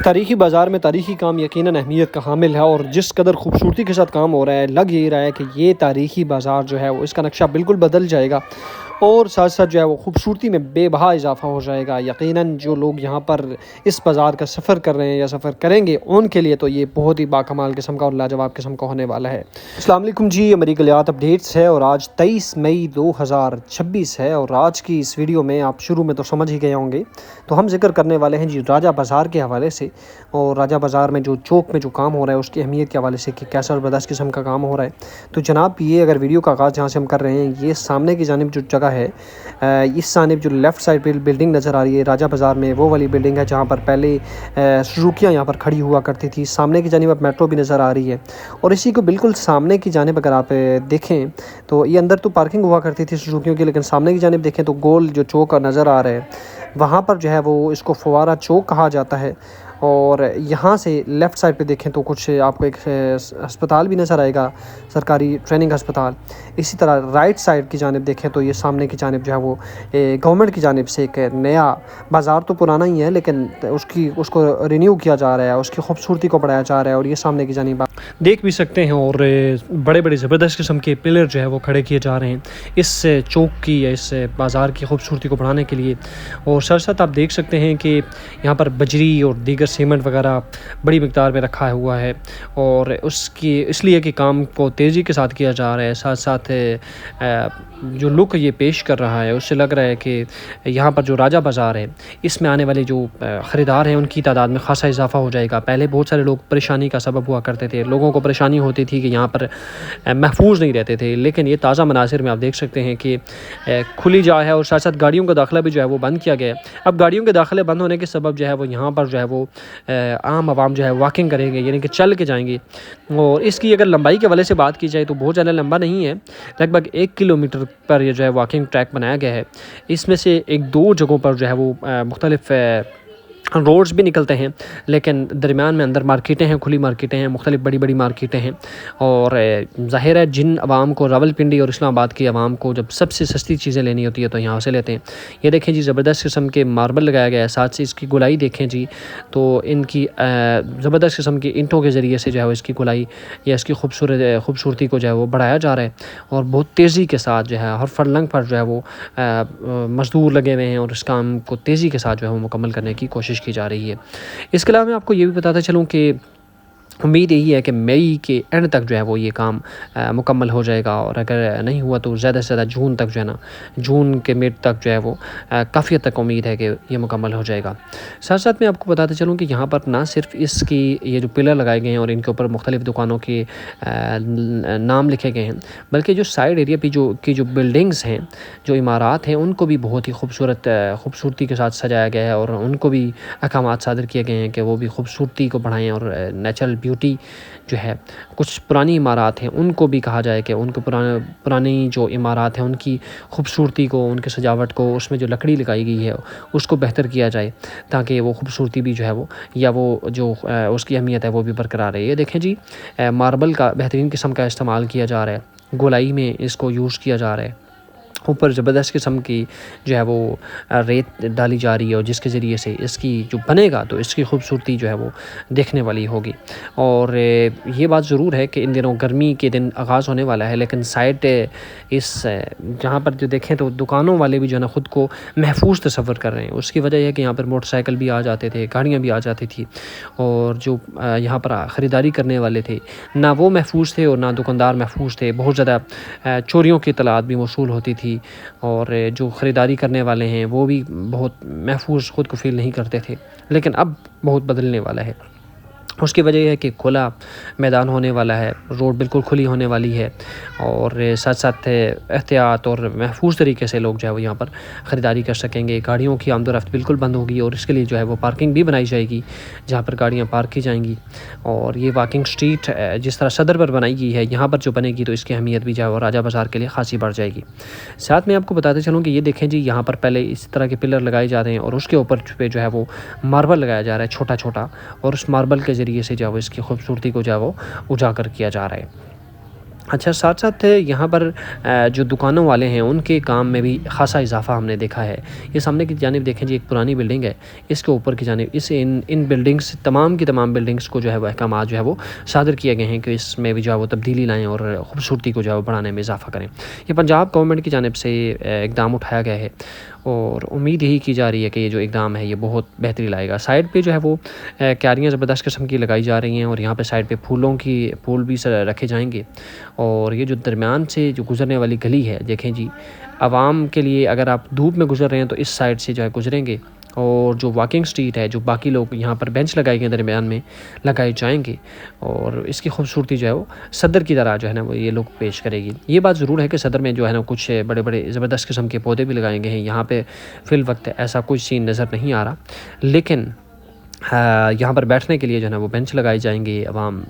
تاریخی بازار میں تاریخی کام یقیناً اہمیت کا حامل ہے، اور جس قدر خوبصورتی کے ساتھ کام ہو رہا ہے، لگ یہی رہا ہے کہ یہ تاریخی بازار جو ہے وہ اس کا نقشہ بالکل بدل جائے گا، اور ساتھ ساتھ جو ہے وہ خوبصورتی میں بے بہا اضافہ ہو جائے گا۔ یقیناً جو لوگ یہاں پر اس بازار کا سفر کر رہے ہیں یا سفر کریں گے، ان کے لیے تو یہ بہت ہی باکمال قسم کا اور لاجواب قسم کا ہونے والا ہے۔ السلام علیکم جی، ہماری گلیات اپڈیٹس ہے، اور آج 23 مئی 2026 ہے، اور آج کی اس ویڈیو میں آپ شروع میں تو سمجھ ہی گئے ہوں گے، تو ہم ذکر کرنے والے ہیں جی راجہ بازار کے حوالے سے، اور راجہ بازار میں جو چوک میں جو کام ہو رہا ہے اس کی اہمیت کے حوالے سے کہ کیسا زبردست قسم کا کام ہو رہا ہے۔ تو جناب یہ اگر ویڈیو کا آغاز جہاں سے ہم کر رہے ہیں، یہ سامنے کی جانب جو جگہ ہے، اس جانب جو لیفٹ سائڈ پہ بلڈنگ نظر آ رہی ہے راجہ بازار میں، وہ والی بلڈنگ ہے جہاں پر پہلے سوزوکیاں یہاں پر کھڑی ہوا کرتی تھی۔ سامنے کی جانب اب میٹرو بھی نظر آ رہی ہے، اور اسی کو بالکل سامنے کی جانب اگر آپ دیکھیں تو یہ اندر تو پارکنگ ہوا کرتی تھی سوزوکیوں کی، لیکن سامنے کی جانب دیکھیں تو گول جو چوک نظر آ رہا ہے، وہاں پر جو ہے وہ اس کو فوارہ چوک کہا جاتا ہے۔ اور یہاں سے لیفٹ سائڈ پہ دیکھیں تو کچھ آپ کو ایک ہسپتال بھی نظر آئے گا، سرکاری ٹریننگ ہسپتال۔ اسی طرح رائٹ سائڈ کی جانب دیکھیں تو یہ سامنے کی جانب جو ہے وہ گورنمنٹ کی جانب سے ایک نیا بازار تو پرانا ہی ہے، لیکن اس کو رینیو کیا جا رہا ہے، اس کی خوبصورتی کو بڑھایا جا رہا ہے، اور یہ سامنے کی جانب آپ دیکھ بھی سکتے ہیں، اور بڑے بڑے زبردست قسم کے پلر جو ہے وہ کھڑے کیے جا رہے ہیں اس چوک کی یا اس بازار کی خوبصورتی کو بڑھانے کے لیے۔ اور ساتھ ساتھ آپ دیکھ سکتے ہیں کہ یہاں پر بجری اور دیگر سیمنٹ وغیرہ بڑی مقدار میں رکھا ہوا ہے، اور اس لیے کہ کام کو تیزی کے ساتھ کیا جا رہا ہے۔ ساتھ ساتھ جو لک یہ پیش کر رہا ہے اس سے لگ رہا ہے کہ یہاں پر جو راجہ بازار ہے، اس میں آنے والے جو خریدار ہیں ان کی تعداد میں خاصا اضافہ ہو جائے گا۔ پہلے بہت سارے لوگ پریشانی کا سبب ہوا کرتے تھے، لوگوں کو پریشانی ہوتی تھی کہ یہاں پر محفوظ نہیں رہتے تھے، لیکن یہ تازہ مناظر میں آپ دیکھ سکتے ہیں کہ کھلی جا ہے، اور ساتھ ساتھ گاڑیوں کا داخلہ بھی جو ہے وہ بند کیا گیا ہے۔ اب گاڑیوں کے داخلے بند ہونے کے سبب جو ہے وہ یہاں پر جو ہے وہ عام عوام جو ہے واکنگ کریں گے، یعنی کہ چل کے جائیں گے۔ اور اس کی اگر لمبائی کے حوالے سے بات کی جائے تو بہت زیادہ لمبا نہیں ہے، لگ بھگ 1 کلومیٹر پر یہ جو ہے واکنگ ٹریک بنایا گیا ہے۔ اس میں سے 1-2 جگہوں پر جو ہے وہ مختلف روڈز بھی نکلتے ہیں، لیکن درمیان میں اندر مارکیٹیں ہیں، کھلی مارکیٹیں ہیں، مختلف بڑی بڑی مارکیٹیں ہیں۔ اور ظاہر ہے جن عوام کو راولپنڈی اور اسلام آباد کی عوام کو جب سب سے سستی چیزیں لینی ہوتی ہے تو یہاں سے لیتے ہیں۔ یہ دیکھیں جی زبردست قسم کے ماربل لگایا گیا ہے، ساتھ سے اس کی گلائی دیکھیں جی، تو ان کی زبردست قسم کی اینٹوں کے ذریعے سے جو ہے اس کی گلائی یا اس کی خوبصورتی کو جو ہے وہ بڑھایا جا رہا ہے، اور بہت تیزی کے ساتھ جو ہے ہر فرلنگ پر جو ہے وہ مزدور لگے ہوئے ہیں، اور اس کام کو تیزی کے ساتھ جو ہے وہ مکمل کرنے کی کوشش کی جا رہی ہے۔ اس کے علاوہ میں آپ کو یہ بھی بتاتا چلوں کہ امید یہی ہے کہ مئی کے اینڈ تک جو ہے وہ یہ کام مکمل ہو جائے گا، اور اگر نہیں ہوا تو زیادہ سے زیادہ جون تک جو ہے نا، جون کے مڈ تک جو ہے وہ کافی حد تک امید ہے کہ یہ مکمل ہو جائے گا۔ ساتھ ساتھ میں آپ کو بتاتے چلوں کہ یہاں پر نہ صرف اس کی یہ جو پلر لگائے گئے ہیں اور ان کے اوپر مختلف دکانوں کے نام لکھے گئے ہیں، بلکہ جو سائڈ ایریا پہ جو بلڈنگز ہیں، جو عمارات ہیں، ان کو بھی بہت ہی خوبصورتی کے ساتھ سجایا گیا ہے، اور ان کو بھی احکامات صادر کیے گئے ہیں کہ وہ بھی خوبصورتی کو بڑھائیں، اور نیچرل بیوٹی جو ہے کچھ پرانی عمارات ہیں ان کو بھی کہا جائے کہ ان کو پرانی جو عمارات ہیں ان کی خوبصورتی کو، ان کے سجاوٹ کو، اس میں جو لکڑی لگائی گئی ہے اس کو بہتر کیا جائے، تاکہ وہ خوبصورتی بھی جو ہے وہ یا وہ جو اس کی اہمیت ہے وہ بھی برقرار رہے۔ یہ دیکھیں جی ماربل کا بہترین قسم کا استعمال کیا جا رہا ہے، گولائی میں اس کو یوز کیا جا رہا ہے، اوپر زبردست قسم کی جو ہے وہ ریت ڈالی جا رہی ہے، اور جس کے ذریعے سے اس کی جو بنے گا تو اس کی خوبصورتی جو ہے وہ دیکھنے والی ہوگی۔ اور یہ بات ضرور ہے کہ ان دنوں گرمی کے دن آغاز ہونے والا ہے، لیکن سائٹ اس جہاں پر جو دیکھیں تو دکانوں والے بھی جو ہے نا خود کو محفوظ تصور کر رہے ہیں۔ اس کی وجہ یہ ہے کہ یہاں پر موٹر سائیکل بھی آ جاتے تھے، گاڑیاں بھی آ جاتی تھی، اور جو یہاں پر خریداری کرنے والے تھے نہ وہ محفوظ تھے اور نہ دکاندار محفوظ تھے۔ بہت زیادہ چوریوں کی اطلاعات بھی موصول ہوتی تھی، اور جو خریداری کرنے والے ہیں وہ بھی بہت محفوظ خود کو فیل نہیں کرتے تھے، لیکن اب بہت بدلنے والا ہے۔ اس کی وجہ یہ ہے کہ کھلا میدان ہونے والا ہے، روڈ بالکل کھلی ہونے والی ہے، اور ساتھ ساتھ احتیاط اور محفوظ طریقے سے لوگ جو ہے وہ یہاں پر خریداری کر سکیں گے۔ گاڑیوں کی آمد و رفت بالکل بند ہوگی، اور اس کے لیے جو ہے وہ پارکنگ بھی بنائی جائے گی جہاں پر گاڑیاں پارک کی جائیں گی۔ اور یہ واکنگ سٹریٹ جس طرح صدر پر بنائی گئی ہے، یہاں پر جو بنے گی تو اس کی اہمیت بھی جو ہے وہ راجہ بازار کے لیے خاصی بڑھ جائے گی۔ ساتھ میں آپ کو بتاتے چلوں کہ یہ دیکھیں جی یہاں پر پہلے اس طرح کے پلر لگائے جاتے ہیں، اور اس کے اوپر پہ جو ہے وہ ماربل لگایا جا رہا ہے چھوٹا چھوٹا، اور اس ماربل کے ذریعے سے جو ہے وہ اس کی خوبصورتی کو جو ہے وہ اجاگر کیا جا رہا ہے۔ اچھا، ساتھ ساتھ یہاں پر جو دکانوں والے ہیں ان کے کام میں بھی خاصا اضافہ ہم نے دیکھا ہے۔ یہ سامنے کی جانب دیکھیں جی، ایک پرانی بلڈنگ ہے، اس کے اوپر کی جانب ان بلڈنگس تمام کی تمام بلڈنگس کو جو ہے وہ احکامات جو ہے وہ صادر کیے گئے ہیں کہ اس میں بھی جو ہے وہ تبدیلی لائیں اور خوبصورتی کو جو ہے وہ بڑھانے میں اضافہ کریں۔ یہ پنجاب گورنمنٹ کی جانب سے اقدام اٹھایا گیا ہے اور امید یہی کی جا رہی ہے کہ یہ جو اقدام ہے یہ بہت بہتری لائے گا۔ سائڈ پہ جو ہے وہ کیاریاں زبردست قسم کی لگائی جا رہی ہیں اور یہاں پہ سائڈ پہ پھول بھی رکھے جائیں گے، اور یہ جو درمیان سے جو گزرنے والی گلی ہے دیکھیں جی، عوام کے لیے اگر آپ دھوپ میں گزر رہے ہیں تو اس سائڈ سے جو ہے گزریں گے، اور جو واکنگ سٹریٹ ہے، جو باقی لوگ یہاں پر بینچ لگائے گئے درمیان میں لگائے جائیں گے، اور اس کی خوبصورتی جو ہے وہ صدر کی طرح جو ہے نا وہ یہ لوگ پیش کرے گی۔ یہ بات ضرور ہے کہ صدر میں جو ہے نا کچھ بڑے بڑے زبردست قسم کے پودے بھی لگائے گئے ہیں، یہاں پہ فی الوقت ایسا کوئی سین نظر نہیں آ رہا، لیکن یہاں پر بیٹھنے کے لیے جو ہے نا وہ بینچ لگائی جائیں گے۔ عوام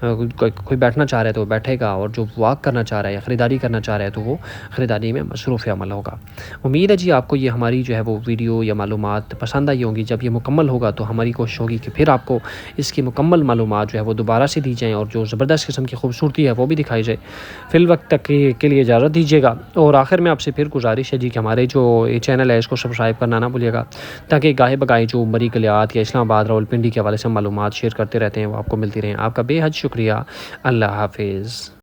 کوئی بیٹھنا چاہ رہا ہے تو وہ بیٹھے گا، اور جو واک کرنا چاہ رہا ہے یا خریداری کرنا چاہ رہا ہے تو وہ خریداری میں مصروف عمل ہوگا۔ امید ہے جی آپ کو یہ ہماری جو ہے وہ ویڈیو یا معلومات پسند آئی ہوں گی۔ جب یہ مکمل ہوگا تو ہماری کوشش ہوگی کہ پھر آپ کو اس کی مکمل معلومات جو ہے وہ دوبارہ سے دی جائیں، اور جو زبردست قسم کی خوبصورتی ہے وہ بھی دکھائی جائے۔ فی الوقت تک کے لیے اجازت دیجیے گا، اور آخر میں آپ سے پھر گزارش ہے جی کہ ہمارے جو یہ چینل ہے اس کو سبسکرائب کرنا نہ بھولیے گا، تاکہ گاہے بگاہے جو مری کلیات یا اسلام آباد راولپنڈی کے حوالے سے معلومات شیئر کرتے رہتے ہیں وہ آپ کو ملتی رہیں۔ آپ کا بے حد شکریہ۔ اللہ حافظ۔